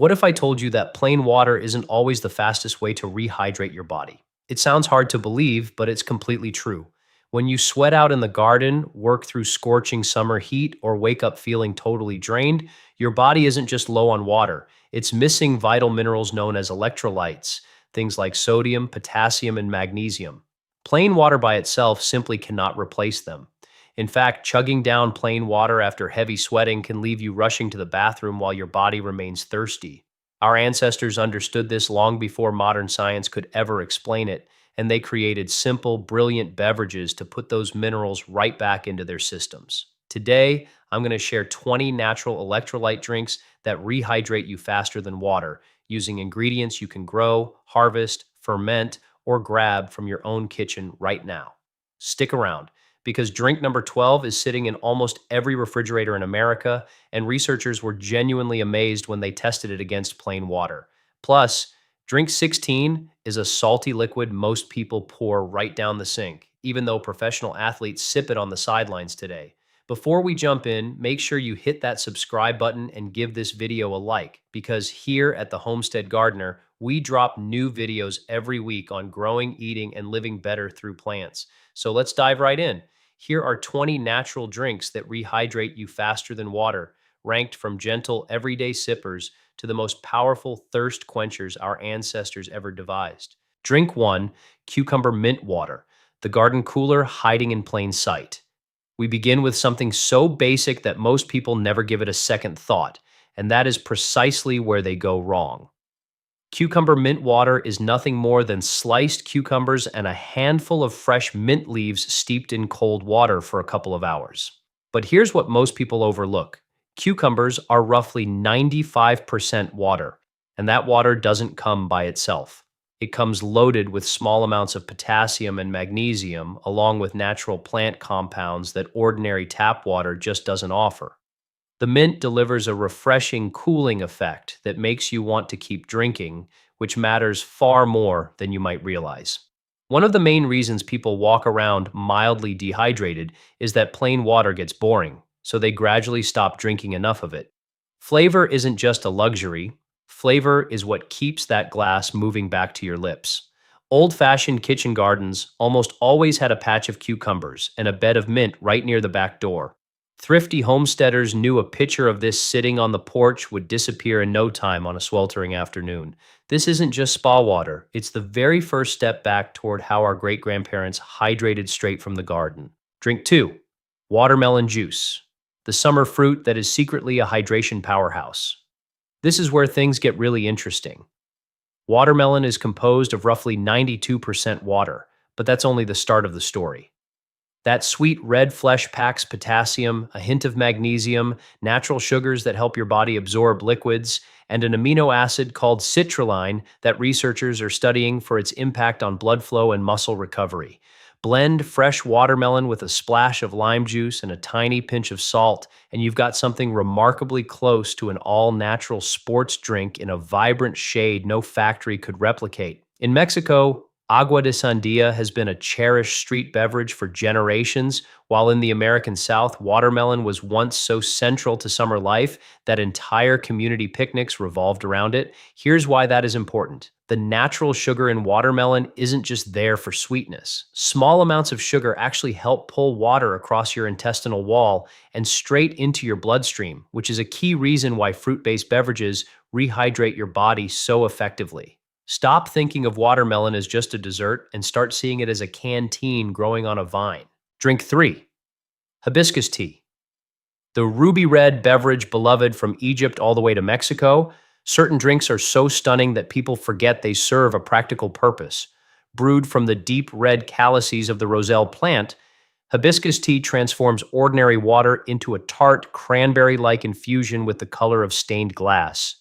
What if I told you that plain water isn't always the fastest way to rehydrate your body? It sounds hard to believe, but it's completely true. When you sweat out in the garden, work through scorching summer heat, or wake up feeling totally drained, your body isn't just low on water. It's missing vital minerals known as electrolytes, things like sodium, potassium, and magnesium. Plain water by itself simply cannot replace them. In fact, chugging down plain water after heavy sweating can leave you rushing to the bathroom while your body remains thirsty. Our ancestors understood this long before modern science could ever explain it, and they created simple, brilliant beverages to put those minerals right back into their systems. Today, I'm going to share 20 natural electrolyte drinks that rehydrate you faster than water, using ingredients you can grow, harvest, ferment, or grab from your own kitchen right now. Stick around because drink number 12 is sitting in almost every refrigerator in America, and researchers were genuinely amazed when they tested it against plain water. Plus, drink 16 is a salty liquid most people pour right down the sink, even though professional athletes sip it on the sidelines today. Before we jump in, make sure you hit that subscribe button and give this video a like, because here at the Homestead Gardener, we drop new videos every week on growing, eating, and living better through plants. So let's dive right in. Here are 20 natural drinks that rehydrate you faster than water, ranked from gentle everyday sippers to the most powerful thirst quenchers our ancestors ever devised. Drink 1, cucumber mint water, the garden cooler hiding in plain sight. We begin with something so basic that most people never give it a second thought, and that is precisely where they go wrong. Cucumber mint water is nothing more than sliced cucumbers and a handful of fresh mint leaves steeped in cold water for a couple of hours. But here's what most people overlook. Cucumbers are roughly 95% water, and that water doesn't come by itself. It comes loaded with small amounts of potassium and magnesium, along with natural plant compounds that ordinary tap water just doesn't offer. The mint delivers a refreshing, cooling effect that makes you want to keep drinking, which matters far more than you might realize. One of the main reasons people walk around mildly dehydrated is that plain water gets boring, so they gradually stop drinking enough of it. Flavor isn't just a luxury, flavor is what keeps that glass moving back to your lips. Old-fashioned kitchen gardens almost always had a patch of cucumbers and a bed of mint right near the back door. Thrifty homesteaders knew a pitcher of this sitting on the porch would disappear in no time on a sweltering afternoon. This isn't just spa water, it's the very first step back toward how our great-grandparents hydrated straight from the garden. Drink 2, watermelon juice, the summer fruit that is secretly a hydration powerhouse. This is where things get really interesting. Watermelon is composed of roughly 92% water, but that's only the start of the story. That sweet red flesh packs potassium, a hint of magnesium, natural sugars that help your body absorb liquids, and an amino acid called citrulline that researchers are studying for its impact on blood flow and muscle recovery. Blend fresh watermelon with a splash of lime juice and a tiny pinch of salt, and you've got something remarkably close to an all-natural sports drink in a vibrant shade no factory could replicate. In Mexico, agua de sandia has been a cherished street beverage for generations, while in the American South, watermelon was once so central to summer life that entire community picnics revolved around it. Here's why that is important. The natural sugar in watermelon isn't just there for sweetness. Small amounts of sugar actually help pull water across your intestinal wall and straight into your bloodstream, which is a key reason why fruit-based beverages rehydrate your body so effectively. Stop thinking of watermelon as just a dessert and start seeing it as a canteen growing on a vine. Drink 3, hibiscus tea. The ruby red beverage beloved from Egypt all the way to Mexico, certain drinks are so stunning that people forget they serve a practical purpose. Brewed from the deep red calices of the roselle plant, hibiscus tea transforms ordinary water into a tart, cranberry-like infusion with the color of stained glass.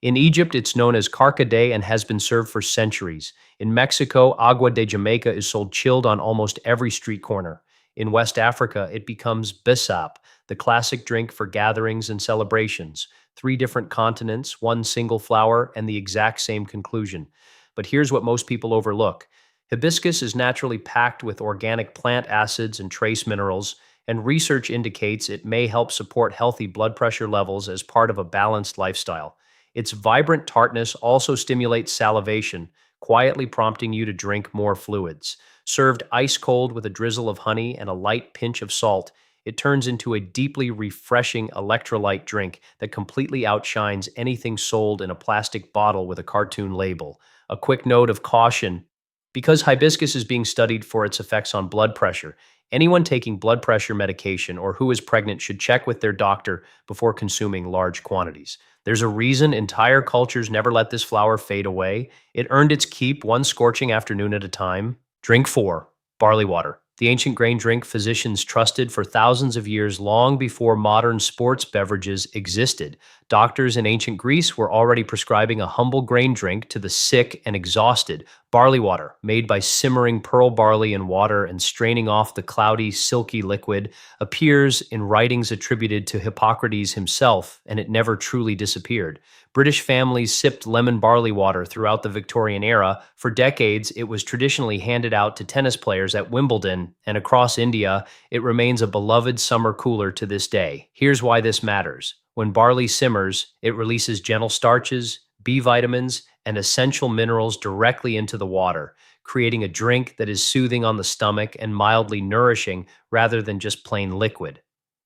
In Egypt, it's known as carcade and has been served for centuries. In Mexico, agua de Jamaica is sold chilled on almost every street corner. In West Africa, it becomes bisap, the classic drink for gatherings and celebrations. 3 different continents, 1 single flower, and the exact same conclusion. But here's what most people overlook. Hibiscus is naturally packed with organic plant acids and trace minerals, and research indicates it may help support healthy blood pressure levels as part of a balanced lifestyle. Its vibrant tartness also stimulates salivation, quietly prompting you to drink more fluids. Served ice cold with a drizzle of honey and a light pinch of salt, it turns into a deeply refreshing electrolyte drink that completely outshines anything sold in a plastic bottle with a cartoon label. A quick note of caution: because hibiscus is being studied for its effects on blood pressure, anyone taking blood pressure medication or who is pregnant should check with their doctor before consuming large quantities. There's a reason entire cultures never let this flower fade away. It earned its keep one scorching afternoon at a time. Drink 4. Barley water. The ancient grain drink physicians trusted for thousands of years, long before modern sports beverages existed. Doctors in ancient Greece were already prescribing a humble grain drink to the sick and exhausted. Barley water, made by simmering pearl barley in water and straining off the cloudy, silky liquid, appears in writings attributed to Hippocrates himself, and it never truly disappeared. British families sipped lemon barley water throughout the Victorian era. For decades, it was traditionally handed out to tennis players at Wimbledon, and across India, it remains a beloved summer cooler to this day. Here's why this matters. When barley simmers, it releases gentle starches, B vitamins, and essential minerals directly into the water, creating a drink that is soothing on the stomach and mildly nourishing rather than just plain liquid.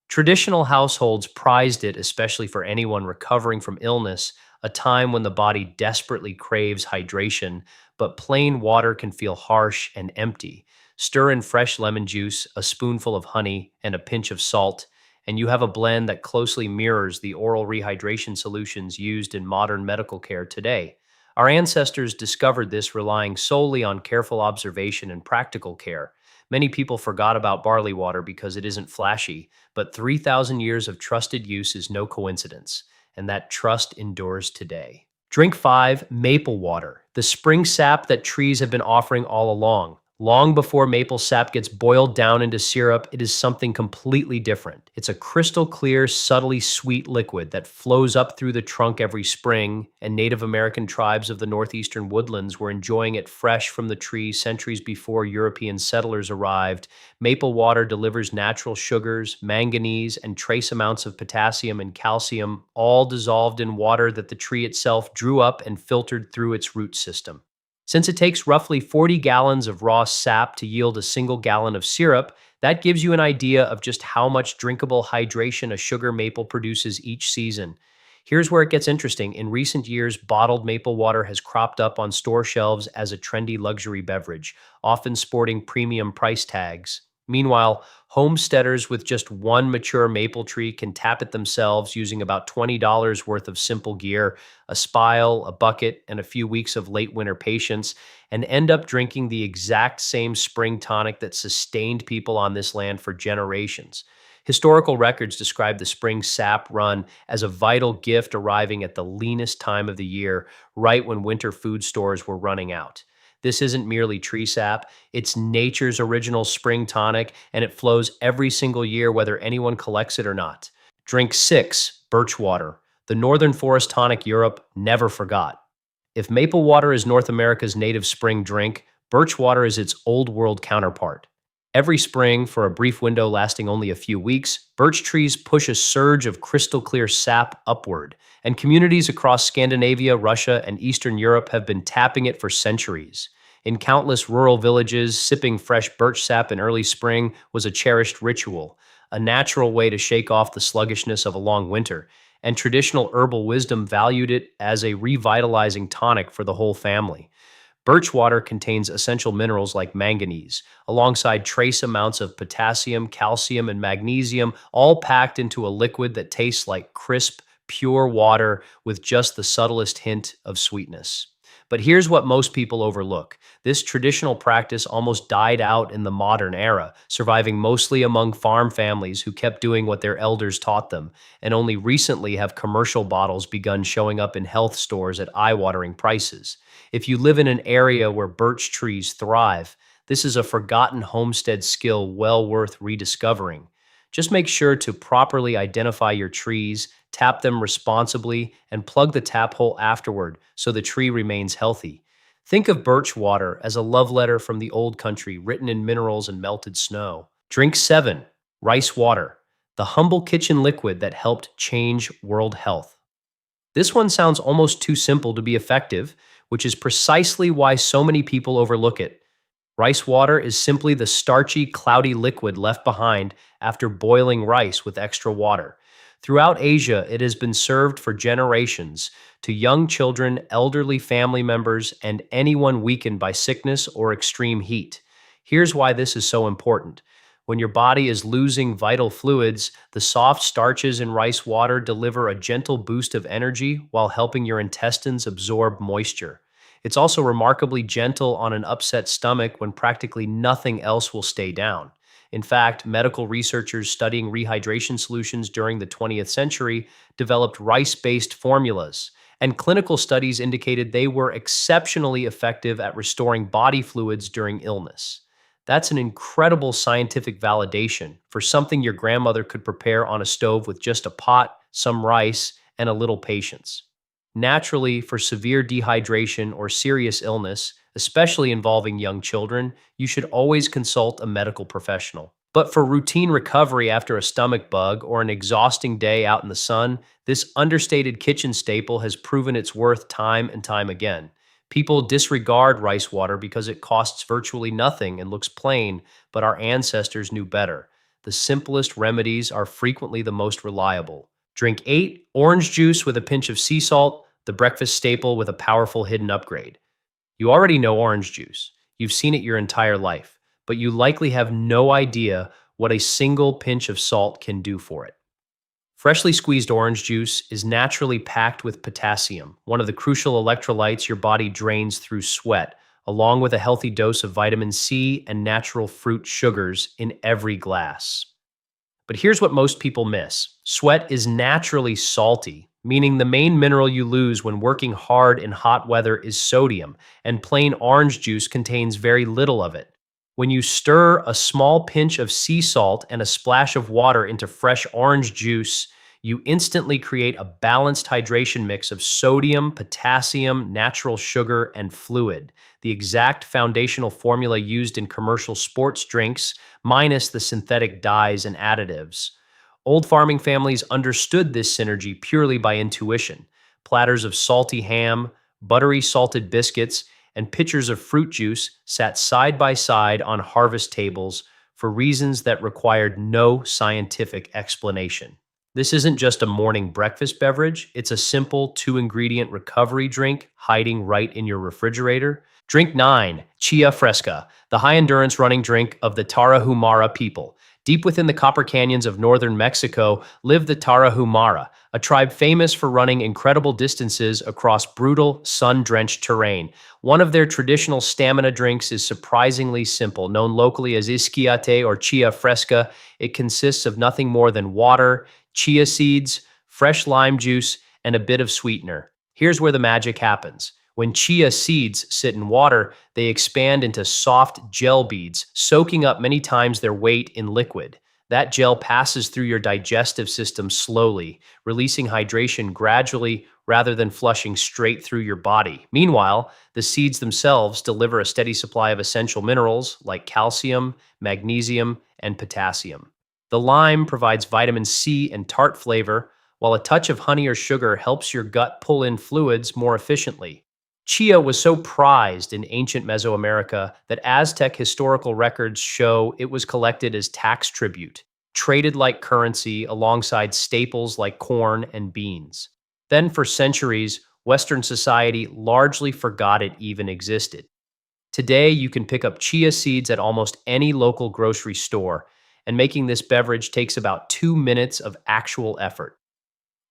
Traditional households prized it, especially for anyone recovering from illness, a time when the body desperately craves hydration, but plain water can feel harsh and empty. Stir in fresh lemon juice, a spoonful of honey, and a pinch of salt, and you have a blend that closely mirrors the oral rehydration solutions used in modern medical care today. Our ancestors discovered this relying solely on careful observation and practical care. Many people forgot about barley water because it isn't flashy, but 3,000 years of trusted use is no coincidence, and that trust endures today. Drink 5. Maple water, the spring sap that trees have been offering all along. Long before maple sap gets boiled down into syrup, it is something completely different. It's a crystal clear, subtly sweet liquid that flows up through the trunk every spring, and Native American tribes of the northeastern woodlands were enjoying it fresh from the tree centuries before European settlers arrived. Maple water delivers natural sugars, manganese, and trace amounts of potassium and calcium, all dissolved in water that the tree itself drew up and filtered through its root system. Since it takes roughly 40 gallons of raw sap to yield a single gallon of syrup, that gives you an idea of just how much drinkable hydration a sugar maple produces each season. Here's where it gets interesting. In recent years, bottled maple water has cropped up on store shelves as a trendy luxury beverage, often sporting premium price tags. Meanwhile, homesteaders with just one mature maple tree can tap it themselves using about $20 worth of simple gear, a spile, a bucket, and a few weeks of late winter patience, and end up drinking the exact same spring tonic that sustained people on this land for generations. Historical records describe the spring sap run as a vital gift arriving at the leanest time of the year, right when winter food stores were running out. This isn't merely tree sap, it's nature's original spring tonic, and it flows every single year whether anyone collects it or not. Drink 6. Birch water, the northern forest tonic Europe never forgot. If maple water is North America's native spring drink, birch water is its old world counterpart. Every spring, for a brief window lasting only a few weeks, birch trees push a surge of crystal clear sap upward, and communities across Scandinavia, Russia, and Eastern Europe have been tapping it for centuries. In countless rural villages, sipping fresh birch sap in early spring was a cherished ritual, a natural way to shake off the sluggishness of a long winter, and traditional herbal wisdom valued it as a revitalizing tonic for the whole family. Birch water contains essential minerals like manganese, alongside trace amounts of potassium, calcium, and magnesium, all packed into a liquid that tastes like crisp, pure water with just the subtlest hint of sweetness. But here's what most people overlook. This traditional practice almost died out in the modern era, surviving mostly among farm families who kept doing what their elders taught them, and only recently have commercial bottles begun showing up in health stores at eye-watering prices. If you live in an area where birch trees thrive, this is a forgotten homestead skill well worth rediscovering. Just make sure to properly identify your trees, tap them responsibly, and plug the tap hole afterward so the tree remains healthy. Think of birch water as a love letter from the old country written in minerals and melted snow. Drink 7. Rice water, the humble kitchen liquid that helped change world health. This one sounds almost too simple to be effective, which is precisely why so many people overlook it. Rice water is simply the starchy, cloudy liquid left behind after boiling rice with extra water. Throughout Asia, it has been served for generations to young children, elderly family members, and anyone weakened by sickness or extreme heat. Here's why this is so important. When your body is losing vital fluids, the soft starches in rice water deliver a gentle boost of energy while helping your intestines absorb moisture. It's also remarkably gentle on an upset stomach when practically nothing else will stay down. In fact, medical researchers studying rehydration solutions during the 20th century developed rice based formulas, and clinical studies indicated they were exceptionally effective at restoring body fluids during illness. That's an incredible scientific validation for something your grandmother could prepare on a stove with just a pot, some rice, and a little patience. Naturally, for severe dehydration or serious illness, especially involving young children, you should always consult a medical professional. But for routine recovery after a stomach bug or an exhausting day out in the sun, this understated kitchen staple has proven its worth time and time again. People disregard rice water because it costs virtually nothing and looks plain, but our ancestors knew better. The simplest remedies are frequently the most reliable. Drink 8 orange juice with a pinch of sea salt, the breakfast staple with a powerful hidden upgrade. You already know orange juice. You've seen it your entire life, but you likely have no idea what a single pinch of salt can do for it. Freshly squeezed orange juice is naturally packed with potassium, one of the crucial electrolytes your body drains through sweat, along with a healthy dose of vitamin C and natural fruit sugars in every glass. But here's what most people miss. Sweat is naturally salty, meaning the main mineral you lose when working hard in hot weather is sodium, and plain orange juice contains very little of it. When you stir a small pinch of sea salt and a splash of water into fresh orange juice, you instantly create a balanced hydration mix of sodium, potassium, natural sugar, and fluid, the exact foundational formula used in commercial sports drinks, minus the synthetic dyes and additives. Old farming families understood this synergy purely by intuition. Platters of salty ham, buttery salted biscuits, and pitchers of fruit juice sat side by side on harvest tables for reasons that required no scientific explanation. This isn't just a morning breakfast beverage, it's a simple 2 ingredient recovery drink hiding right in your refrigerator. Drink 9, Chia Fresca, the high endurance running drink of the Tarahumara people. Deep within the copper canyons of northern Mexico live the Tarahumara, a tribe famous for running incredible distances across brutal, sun-drenched terrain. One of their traditional stamina drinks is surprisingly simple, known locally as isquiate or chia fresca. It consists of nothing more than water, chia seeds, fresh lime juice, and a bit of sweetener. Here's where the magic happens. When chia seeds sit in water, they expand into soft gel beads, soaking up many times their weight in liquid. That gel passes through your digestive system slowly, releasing hydration gradually rather than flushing straight through your body. Meanwhile, the seeds themselves deliver a steady supply of essential minerals like calcium, magnesium, and potassium. The lime provides vitamin C and tart flavor, while a touch of honey or sugar helps your gut pull in fluids more efficiently. Chia was so prized in ancient Mesoamerica that Aztec historical records show it was collected as tax tribute, traded like currency alongside staples like corn and beans. Then, for centuries, Western society largely forgot it even existed. Today, you can pick up chia seeds at almost any local grocery store, and making this beverage takes about 2 minutes of actual effort.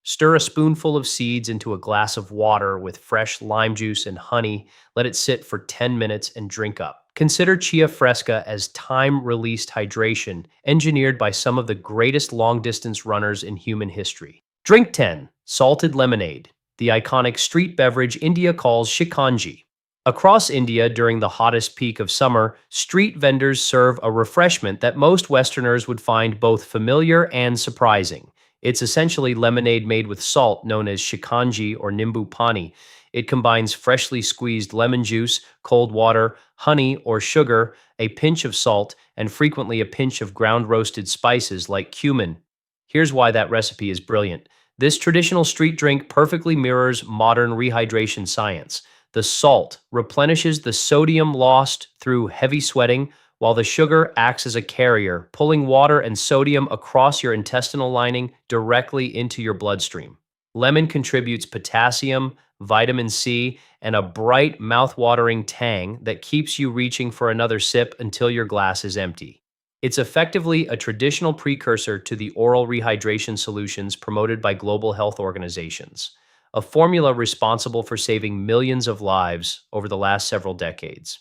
Stir a spoonful of seeds into a glass of water with fresh lime juice and honey. Let it sit for 10 minutes and drink up. Consider Chia Fresca as time-released hydration, engineered by some of the greatest long-distance runners in human history. Drink 10, Salted Lemonade, the iconic street beverage India calls shikanji. Across India during the hottest peak of summer, street vendors serve a refreshment that most Westerners would find both familiar and surprising. It's essentially lemonade made with salt, known as shikanji or nimbu pani. It combines freshly squeezed lemon juice, cold water, honey or sugar, a pinch of salt, and frequently a pinch of ground roasted spices like cumin. Here's why that recipe is brilliant. This traditional street drink perfectly mirrors modern rehydration science. The salt replenishes the sodium lost through heavy sweating, while the sugar acts as a carrier, pulling water and sodium across your intestinal lining directly into your bloodstream. Lemon contributes potassium, vitamin C, and a bright, mouth-watering tang that keeps you reaching for another sip until your glass is empty. It's effectively a traditional precursor to the oral rehydration solutions promoted by global health organizations, a formula responsible for saving millions of lives over the last several decades.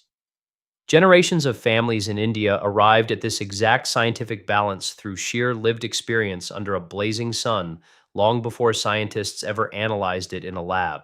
Generations of families in India arrived at this exact scientific balance through sheer lived experience under a blazing sun long before scientists ever analyzed it in a lab.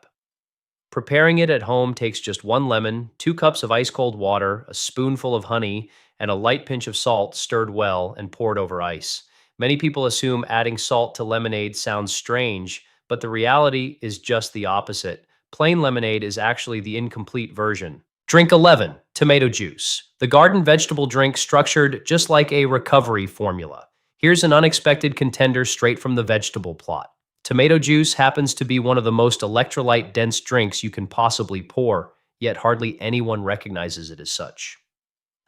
Preparing it at home takes just one lemon, 2 cups of ice cold water, a spoonful of honey, and a light pinch of salt stirred well and poured over ice. Many people assume adding salt to lemonade sounds strange, but the reality is just the opposite. Plain lemonade is actually the incomplete version. Drink 11, tomato juice. The garden vegetable drink structured just like a recovery formula. Here's an unexpected contender straight from the vegetable plot. Tomato juice happens to be one of the most electrolyte-dense drinks you can possibly pour, yet hardly anyone recognizes it as such.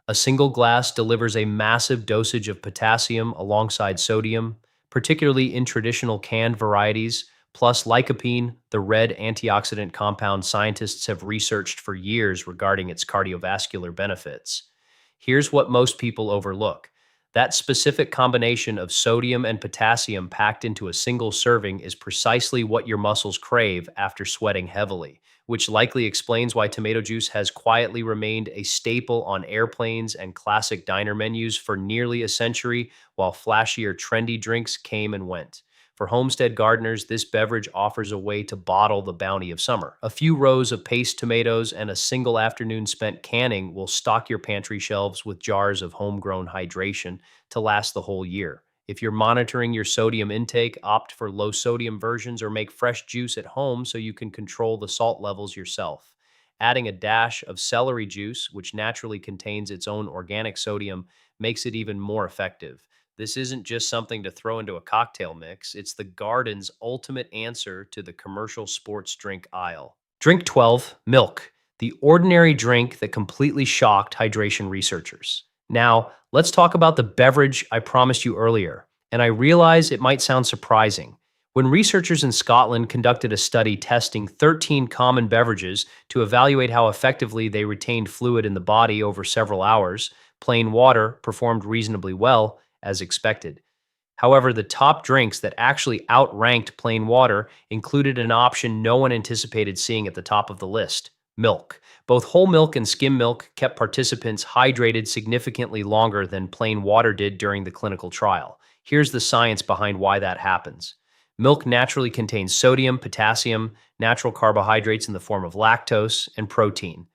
A single glass delivers a massive dosage of potassium alongside sodium, particularly in traditional canned varieties, plus lycopene, the red antioxidant compound scientists have researched for years regarding its cardiovascular benefits. Here's what most people overlook. That specific combination of sodium and potassium packed into a single serving is precisely what your muscles crave after sweating heavily, which likely explains why tomato juice has quietly remained a staple on airplanes and classic diner menus for nearly a century, while flashier, trendy drinks came and went. For homestead gardeners, this beverage offers a way to bottle the bounty of summer. A few rows of paste tomatoes and a single afternoon spent canning will stock your pantry shelves with jars of homegrown hydration to last the whole year. If you're monitoring your sodium intake, opt for low sodium versions or make fresh juice at home so you can control the salt levels yourself. Adding a dash of celery juice, which naturally contains its own organic sodium, makes it even more effective. This isn't just something to throw into a cocktail mix, it's the garden's ultimate answer to the commercial sports drink aisle. Drink 12, milk, the ordinary drink that completely shocked hydration researchers. Now, let's talk about the beverage I promised you earlier, and I realize it might sound surprising. When researchers in Scotland conducted a study testing 13 common beverages to evaluate how effectively they retained fluid in the body over several hours, plain water performed reasonably well, as expected. However, the top drinks that actually outranked plain water included an option no one anticipated seeing at the top of the list: milk. Both whole milk and skim milk kept participants hydrated significantly longer than plain water did during the clinical trial. Here's the science behind why that happens. Milk naturally contains sodium, potassium, natural carbohydrates in the form of lactose, and protein.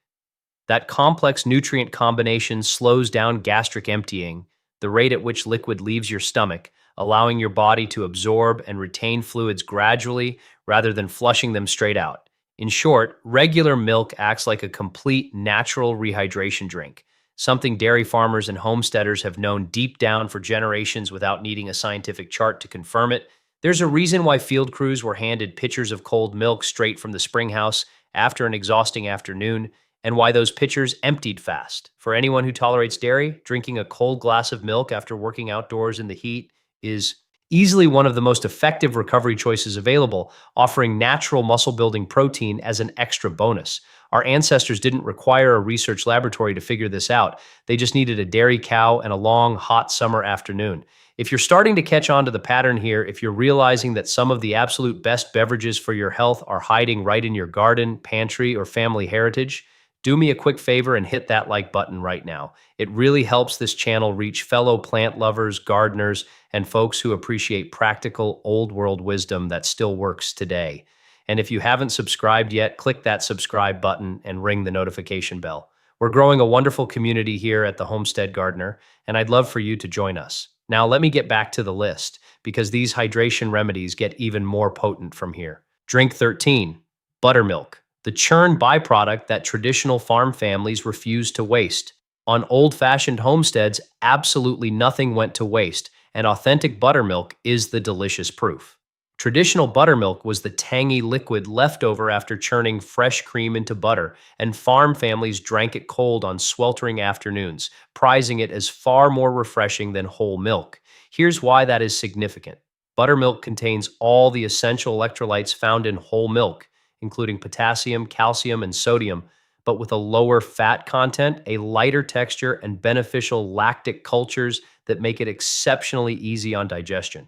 That complex nutrient combination slows down gastric emptying, the rate at which liquid leaves your stomach, allowing your body to absorb and retain fluids gradually rather than flushing them straight out. In short, regular milk acts like a complete natural rehydration drink, something dairy farmers and homesteaders have known deep down for generations without needing a scientific chart to confirm it. There's a reason why field crews were handed pitchers of cold milk straight from the spring house after an exhausting afternoon, and why those pitchers emptied fast. For anyone who tolerates dairy, drinking a cold glass of milk after working outdoors in the heat is easily one of the most effective recovery choices available, offering natural muscle-building protein as an extra bonus. Our ancestors didn't require a research laboratory to figure this out. They just needed a dairy cow and a long, hot summer afternoon. If you're starting to catch on to the pattern here, if you're realizing that some of the absolute best beverages for your health are hiding right in your garden, pantry, or family heritage, do me a quick favor and hit that like button right now. It really helps this channel reach fellow plant lovers, gardeners, and folks who appreciate practical, old world wisdom that still works today. And if you haven't subscribed yet, click that subscribe button and ring the notification bell. We're growing a wonderful community here at the Homestead Gardener, and I'd love for you to join us. Now, let me get back to the list, because these hydration remedies get even more potent from here. Drink 13, buttermilk, the churn byproduct that traditional farm families refuse to waste. On old-fashioned homesteads, absolutely nothing went to waste, and authentic buttermilk is the delicious proof. Traditional buttermilk was the tangy liquid left over after churning fresh cream into butter, and farm families drank it cold on sweltering afternoons, prizing it as far more refreshing than whole milk. Here's why that is significant. Buttermilk contains all the essential electrolytes found in whole milk, including potassium, calcium, and sodium, but with a lower fat content, a lighter texture, and beneficial lactic cultures that make it exceptionally easy on digestion.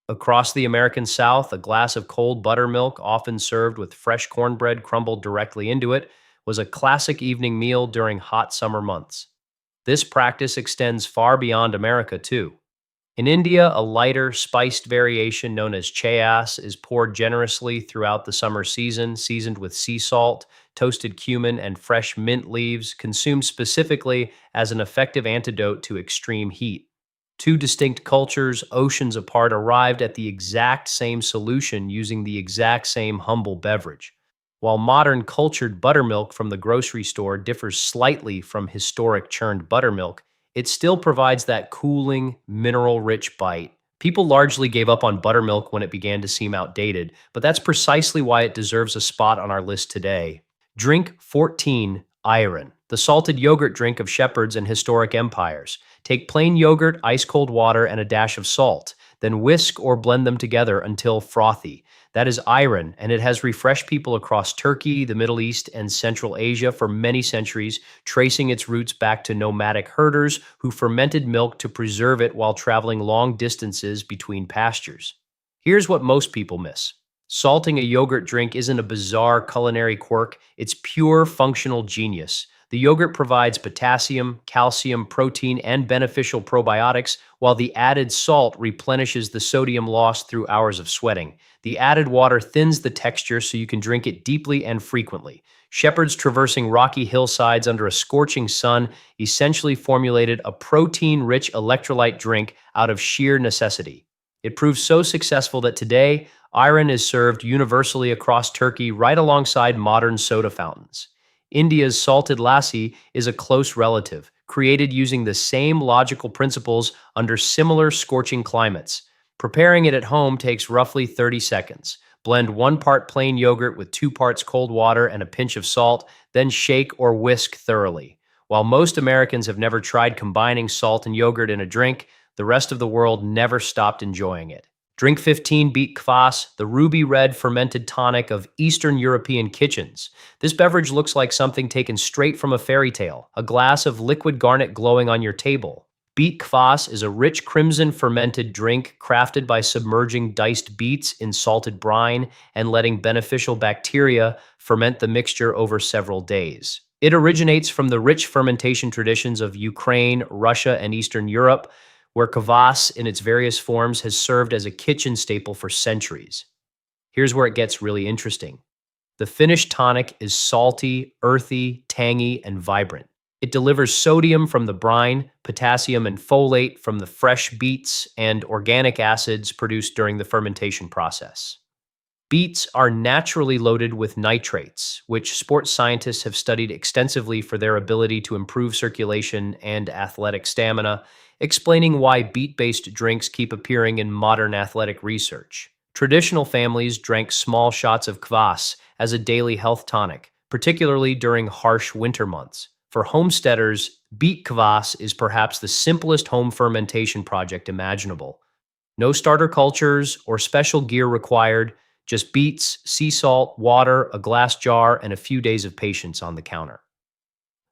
Across the American South, a glass of cold buttermilk, often served with fresh cornbread crumbled directly into it, was a classic evening meal during hot summer months. This practice extends far beyond America, too. In India, a lighter, spiced variation known as chayas is poured generously throughout the summer season, seasoned with sea salt, toasted cumin, and fresh mint leaves, consumed specifically as an effective antidote to extreme heat. Two distinct cultures, oceans apart, arrived at the exact same solution using the exact same humble beverage. While modern cultured buttermilk from the grocery store differs slightly from historic churned buttermilk, it still provides that cooling, mineral rich bite. People largely gave up on buttermilk when it began to seem outdated, but that's precisely why it deserves a spot on our list today. Drink 14, iron, the salted yogurt drink of shepherds and historic empires. Take plain yogurt, ice cold water, and a dash of salt. Then whisk or blend them together until frothy. That is iron, and it has refreshed people across Turkey, the Middle East, and Central Asia for many centuries, tracing its roots back to nomadic herders who fermented milk to preserve it while traveling long distances between pastures. Here's what most people miss. Salting a yogurt drink isn't a bizarre culinary quirk, it's pure functional genius. The yogurt provides potassium, calcium, protein, and beneficial probiotics, while the added salt replenishes the sodium lost through hours of sweating. The added water thins the texture so you can drink it deeply and frequently. Shepherds traversing rocky hillsides under a scorching sun essentially formulated a protein-rich electrolyte drink out of sheer necessity. It proved so successful that today, iron is served universally across Turkey right alongside modern soda fountains. India's salted lassi is a close relative, created using the same logical principles under similar scorching climates. Preparing it at home takes roughly 30 seconds. Blend 1 part plain yogurt with 2 parts cold water and a pinch of salt, then shake or whisk thoroughly. While most Americans have never tried combining salt and yogurt in a drink, the rest of the world never stopped enjoying it. Drink 15 beet kvass, the ruby red fermented tonic of Eastern European kitchens. This beverage looks like something taken straight from a fairy tale, a glass of liquid garnet glowing on your table. Beet kvass is a rich crimson fermented drink crafted by submerging diced beets in salted brine and letting beneficial bacteria ferment the mixture over several days. It originates from the rich fermentation traditions of Ukraine, Russia, and Eastern Europe, where kvass in its various forms has served as a kitchen staple for centuries. Here's where it gets really interesting. The finished tonic is salty, earthy, tangy, and vibrant. It delivers sodium from the brine, potassium and folate from the fresh beets, and organic acids produced during the fermentation process. Beets are naturally loaded with nitrates, which sports scientists have studied extensively for their ability to improve circulation and athletic stamina, explaining why beet-based drinks keep appearing in modern athletic research. Traditional families drank small shots of kvass as a daily health tonic, particularly during harsh winter months. For homesteaders, beet kvass is perhaps the simplest home fermentation project imaginable. No starter cultures or special gear required, just beets, sea salt, water, a glass jar, and a few days of patience on the counter.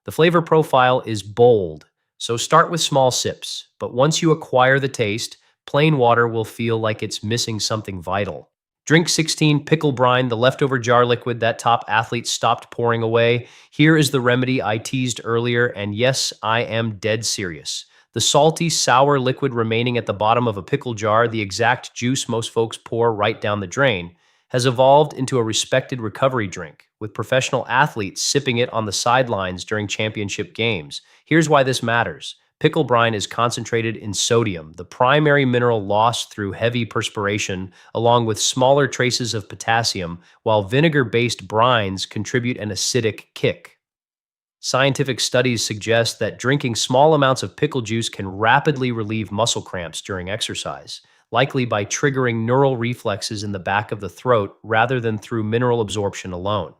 The flavor profile is bold, so start with small sips, but once you acquire the taste, plain water will feel like it's missing something vital. Drink 16 pickle brine, the leftover jar liquid that top athletes stopped pouring away. Here is the remedy I teased earlier, and yes, I am dead serious. The salty, sour liquid remaining at the bottom of a pickle jar, the exact juice most folks pour right down the drain, has evolved into a respected recovery drink, with professional athletes sipping it on the sidelines during championship games. Here's why this matters. Pickle brine is concentrated in sodium, the primary mineral lost through heavy perspiration, along with smaller traces of potassium, while vinegar-based brines contribute an acidic kick. Scientific studies suggest that drinking small amounts of pickle juice can rapidly relieve muscle cramps during exercise. likely by triggering neural reflexes in the back of the throat rather than through mineral absorption alone.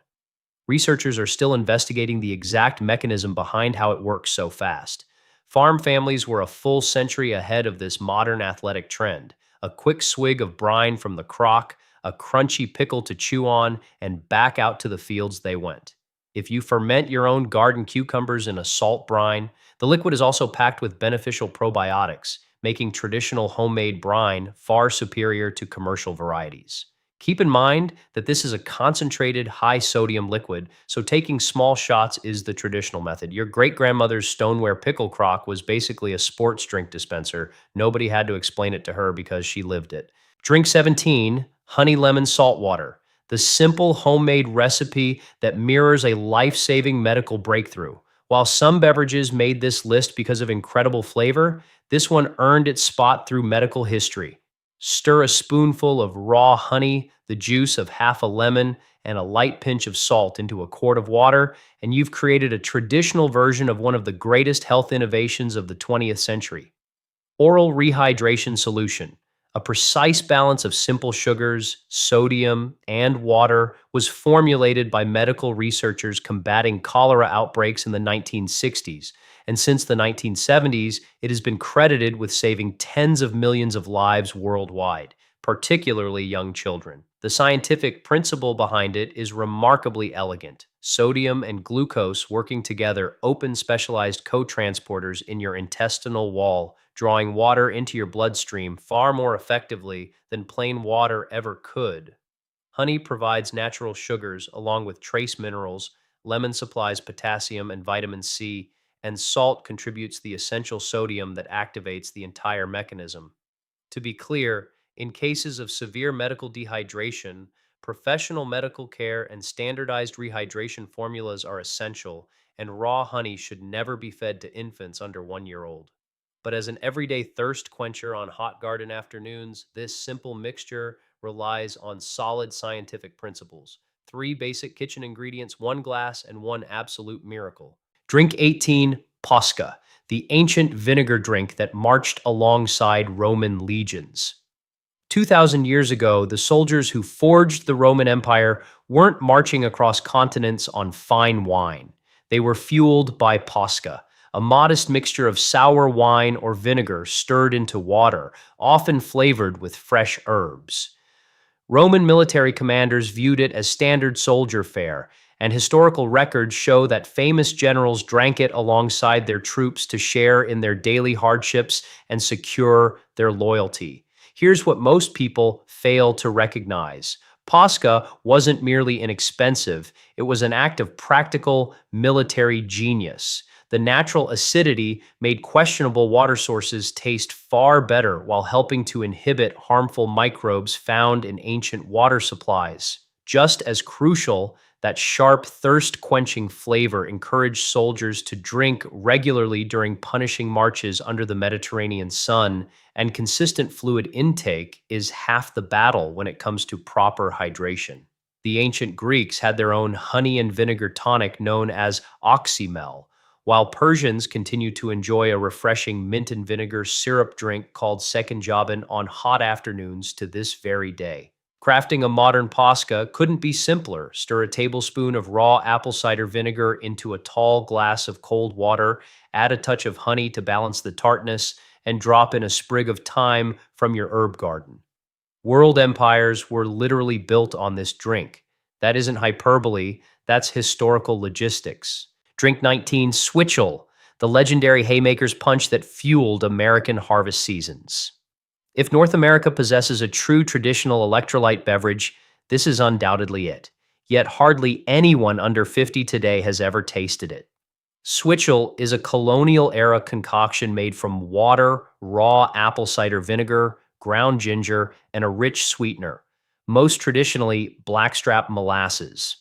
Researchers are still investigating the exact mechanism behind how it works so fast. Farm families were a full century ahead of this modern athletic trend. A quick swig of brine from the crock, a crunchy pickle to chew on, and back out to the fields they went. If you ferment your own garden cucumbers in a salt brine, the liquid is also packed with beneficial probiotics, making traditional homemade brine far superior to commercial varieties. Keep in mind that this is a concentrated, high sodium liquid, so taking small shots is the traditional method. Your great grandmother's stoneware pickle crock was basically a sports drink dispenser. Nobody had to explain it to her because she lived it. Drink 17, honey lemon salt water, the simple homemade recipe that mirrors a life saving medical breakthrough. While some beverages made this list because of incredible flavor, this one earned its spot through medical history. Stir a spoonful of raw honey, the juice of half a lemon, and a light pinch of salt into a quart of water, and you've created a traditional version of one of the greatest health innovations of the 20th century. Oral rehydration solution. A precise balance of simple sugars, sodium, and water was formulated by medical researchers combating cholera outbreaks in the 1960s. And since the 1970s, it has been credited with saving tens of millions of lives worldwide, particularly young children. The scientific principle behind it is remarkably elegant. Sodium and glucose working together open specialized co-transporters in your intestinal wall, drawing water into your bloodstream far more effectively than plain water ever could. Honey provides natural sugars along with trace minerals, lemon supplies potassium and vitamin C, and salt contributes the essential sodium that activates the entire mechanism. To be clear, in cases of severe medical dehydration, professional medical care and standardized rehydration formulas are essential, and raw honey should never be fed to infants under 1 year old. But as an everyday thirst quencher on hot garden afternoons, this simple mixture relies on solid scientific principles. Three basic kitchen ingredients, one glass, and one absolute miracle. Drink 18, Posca, the ancient vinegar drink that marched alongside Roman legions. 2,000 years ago, the soldiers who forged the Roman Empire weren't marching across continents on fine wine. They were fueled by posca, a modest mixture of sour wine or vinegar stirred into water, often flavored with fresh herbs. Roman military commanders viewed it as standard soldier fare, and historical records show that famous generals drank it alongside their troops to share in their daily hardships and secure their loyalty. Here's what most people fail to recognize. Posca wasn't merely inexpensive, it was an act of practical military genius. The natural acidity made questionable water sources taste far better while helping to inhibit harmful microbes found in ancient water supplies. Just as crucial, that sharp, thirst quenching flavor encouraged soldiers to drink regularly during punishing marches under the Mediterranean sun, and consistent fluid intake is half the battle when it comes to proper hydration. The ancient Greeks had their own honey and vinegar tonic known as oxymel, while Persians continue to enjoy a refreshing mint and vinegar syrup drink called sekinjaban on hot afternoons to this very day. Crafting a modern Posca couldn't be simpler. Stir a tablespoon of raw apple cider vinegar into a tall glass of cold water, add a touch of honey to balance the tartness, and drop in a sprig of thyme from your herb garden. World empires were literally built on this drink. That isn't hyperbole, that's historical logistics. Drink 19, Switchel, the legendary haymaker's punch that fueled American harvest seasons. If North America possesses a true traditional electrolyte beverage, this is undoubtedly it. Yet hardly anyone under 50 today has ever tasted it. Switchel is a colonial-era concoction made from water, raw apple cider vinegar, ground ginger, and a rich sweetener, most traditionally blackstrap molasses.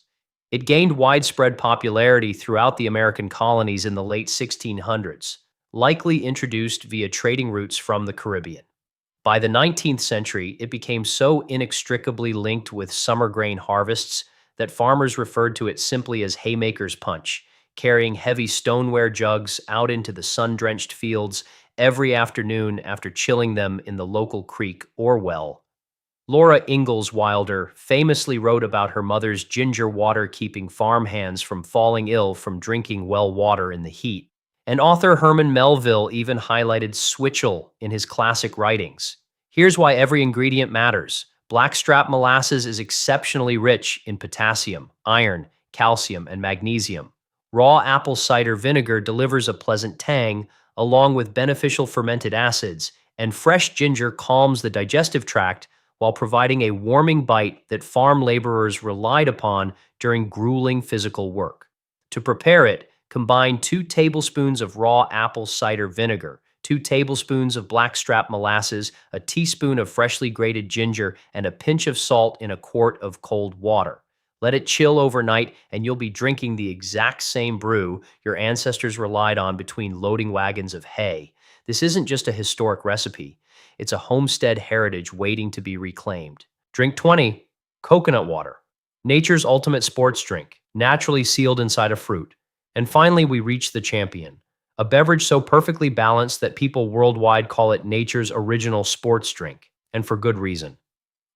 It gained widespread popularity throughout the American colonies in the late 1600s, likely introduced via trading routes from the Caribbean. By the 19th century, it became so inextricably linked with summer grain harvests that farmers referred to it simply as haymaker's punch, carrying heavy stoneware jugs out into the sun-drenched fields every afternoon after chilling them in the local creek or well. Laura Ingalls Wilder famously wrote about her mother's ginger water keeping farmhands from falling ill from drinking well water in the heat. And author Herman Melville even highlighted switchel in his classic writings. Here's why every ingredient matters. Blackstrap molasses is exceptionally rich in potassium, iron, calcium, and magnesium. Raw apple cider vinegar delivers a pleasant tang, along with beneficial fermented acids, and fresh ginger calms the digestive tract while providing a warming bite that farm laborers relied upon during grueling physical work. To prepare it, combine 2 tablespoons of raw apple cider vinegar, 2 tablespoons of blackstrap molasses, a teaspoon of freshly grated ginger, and a pinch of salt in a quart of cold water. Let it chill overnight, and you'll be drinking the exact same brew your ancestors relied on between loading wagons of hay. This isn't just a historic recipe. It's a homestead heritage waiting to be reclaimed. Drink 20, coconut water. Nature's ultimate sports drink, naturally sealed inside a fruit. And finally, we reach the champion, a beverage so perfectly balanced that people worldwide call it nature's original sports drink, and for good reason.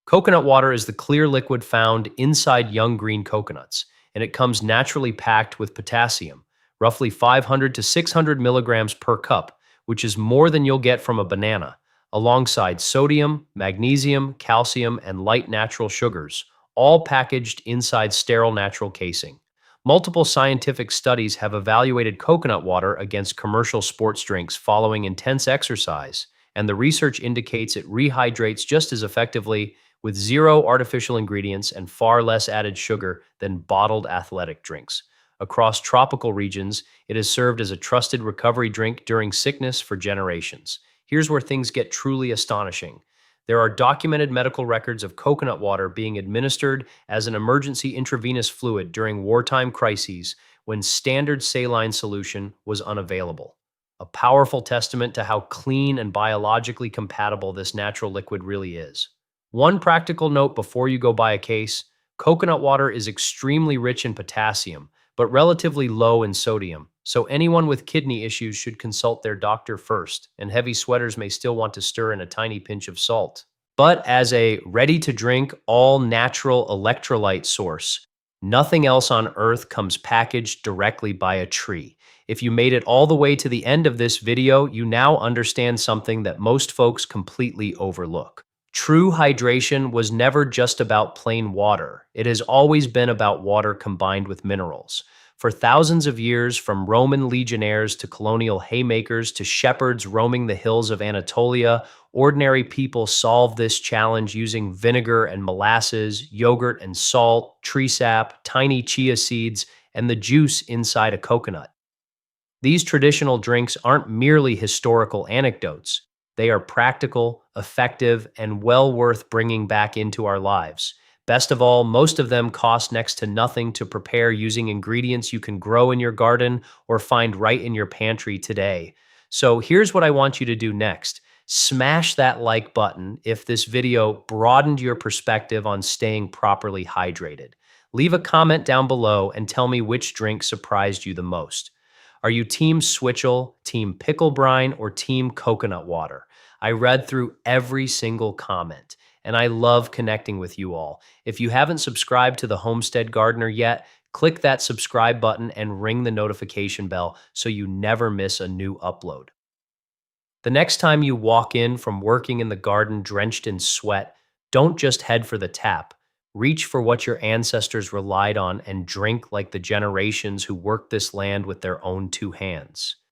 Coconut water is the clear liquid found inside young green coconuts, and it comes naturally packed with potassium, roughly 500 to 600 milligrams per cup, which is more than you'll get from a banana, alongside sodium, magnesium, calcium, and light natural sugars, all packaged inside sterile natural casing. Multiple scientific studies have evaluated coconut water against commercial sports drinks following intense exercise, and the research indicates it rehydrates just as effectively with zero artificial ingredients and far less added sugar than bottled athletic drinks. Across tropical regions, it has served as a trusted recovery drink during sickness for generations. Here's where things get truly astonishing. There are documented medical records of coconut water being administered as an emergency intravenous fluid during wartime crises when standard saline solution was unavailable. A powerful testament to how clean and biologically compatible this natural liquid really is. One practical note before you go buy a case: coconut water is extremely rich in potassium, but relatively low in sodium, so anyone with kidney issues should consult their doctor first, and heavy sweaters may still want to stir in a tiny pinch of salt. But as a ready-to-drink, all-natural electrolyte source, nothing else on Earth comes packaged directly by a tree. If you made it all the way to the end of this video, you now understand something that most folks completely overlook. True hydration was never just about plain water. It has always been about water combined with minerals. For thousands of years, from Roman legionnaires to colonial haymakers to shepherds roaming the hills of Anatolia, ordinary people solved this challenge using vinegar and molasses, yogurt and salt, tree sap, tiny chia seeds, and the juice inside a coconut. These traditional drinks aren't merely historical anecdotes. They are practical, effective, and well worth bringing back into our lives. Best of all, most of them cost next to nothing to prepare using ingredients you can grow in your garden or find right in your pantry today. So here's what I want you to do next. Smash that like button if this video broadened your perspective on staying properly hydrated. Leave a comment down below and tell me which drink surprised you the most. Are you Team Switchel, Team Pickle Brine, or Team Coconut Water? I read through every single comment, and I love connecting with you all. If you haven't subscribed to the Homestead Gardener yet, click that subscribe button and ring the notification bell so you never miss a new upload. The next time you walk in from working in the garden drenched in sweat, don't just head for the tap. Reach for what your ancestors relied on and drink like the generations who worked this land with their own 2 hands.